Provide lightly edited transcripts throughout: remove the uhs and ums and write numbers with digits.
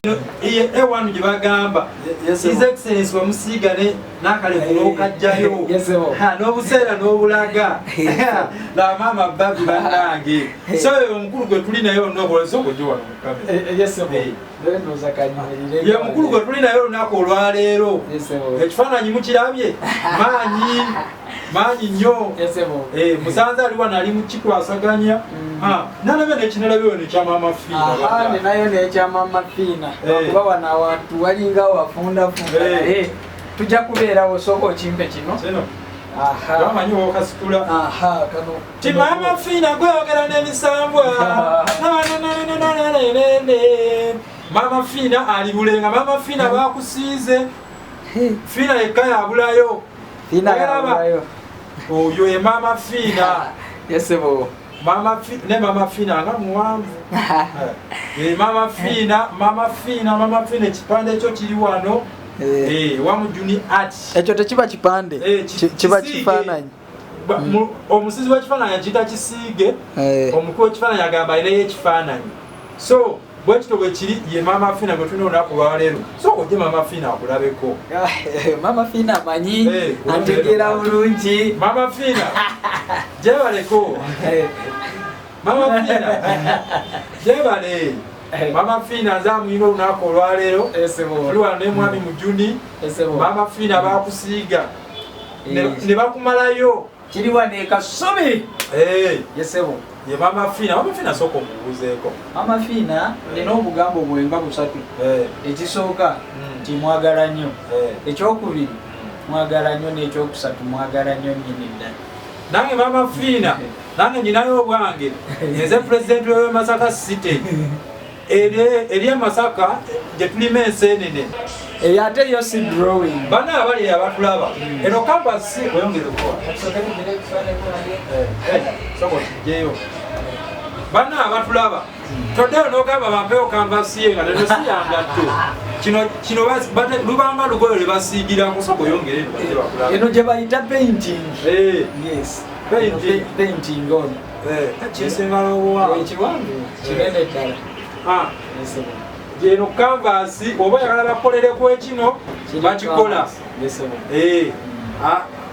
Ewan gye bagamba His Excellency bamusiigane n'akalevu n'okajjayo n'obuseera n'obulaga la maama babi bannange so omukulu gwe tuli naye onoobolesa okujja wano mu kamera ye omukulu gwe tuli naye olunaku olwaleero ekifaananyi mukirabye maanyi nnyo musanze ali wano ali mukikwasaganya nalabye nekinalabyewo nekyamaama Fiina nayo nekyamaama Fiina kuba wano awantu walinga wafundafunda tujja kubeerawo sooka okimpe kino wamanyi wokasitula ti maama Fiina gweyogera n'emisambwa maama Fiina ali bulenga maama Fiina bakusiize Fiina yekka yabulayo oyo ye maama Fiina maama Fiina nga muwanvu maama Fiina ekipande ekyo kiri wano wamujuni art ekyo tekiba kipande kiba kifaananyi omusizi w'ekifaananyi akiyita kisiige omukulu w'ekifaananyi agamba alinayo ekifaananyi so bwekito bwe kiri ye maama Fiina gwe tulina olunaku lwaleero so ojje maama Fiina akulabeko maama Fiina amanyi antegeera bulungi maama Fiina gyebaleko maama Fiina gyebale maama Fiina nze amuyina olunaku olwaleero tuli wano ne mwami Mujuni maama Fiina bakusiiga ne bakumalayo kiri wano e Kasubi yesebo ye maama Fiina sooka omubuuzeeko maama Fiina nina obugambo bwenga busatu ekisooka nti mwagala nnyo ekyokubiri mwagala nnyo n'ekyokusatu mwagala nnyo nnyini ddala nange maama Fiina nange nyinayo obwange nze pulezidenti w'e Masaka City eri e Masaka gye tulima enseenene ate yo si drawing bana abali abatulaba eno campus oyongereko sokokijeyo bana abatulaba toddeyo n'ogamba bampeyo kanvasi ye nga neno siyangatto kino lubanga lugoyo lwe basiigirako soko oyongere eno gye bayita painting yes painting ono kisinga n'obuwanvu ekiwanvu kinene ddala eno kanvasi oba oyagala bakolereku ekino bakikola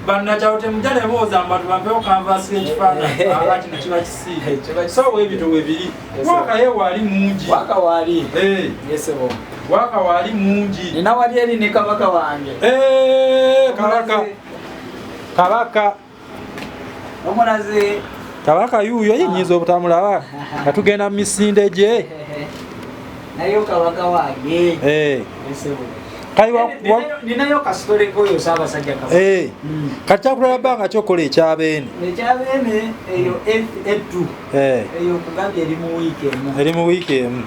bannakyawo temujja nebooza mbatu bampewo kanvasi y'ekifaananyi kino kiba kisiige so bwebito webiri waka ye waali mungi waka waali mungi nina wali eri ne kabaka wange kabaka omulaze kabaka yuuyo yinyiza obutamulaba nga tugenda mu misinde gye nayo kabaka wange ninayo kasitole koyo Ssaabasajja kabaka kati kyakulala bbanga kyokola ekyabeene eyo F2 eyo kugambye eri mu wiiki emu